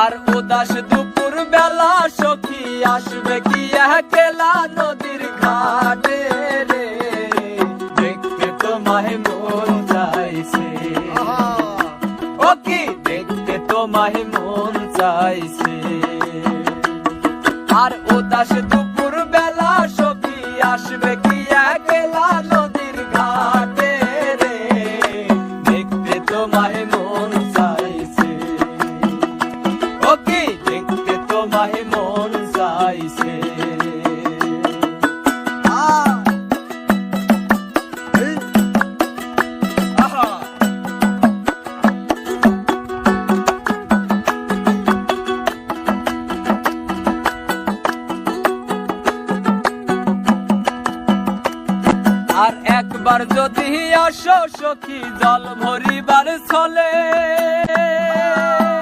আর উদাস দুপুর বেলা সখী আসবে কি একলা নদীর ঘাটে রে, দেখতে তোমায় মন চাইছে, ও কি দেখতে তোমায় মন চাইছে। আর উদাস দুপুর বেলা সখী আসবে কি একলা নদীর ঘাটে রে, দেখতে তোমায় মন চাইছে, ও কি দেখতে তোমায় মন চাইছে। আর একবার যদি আসো সখী জল ভরিবার ছলে,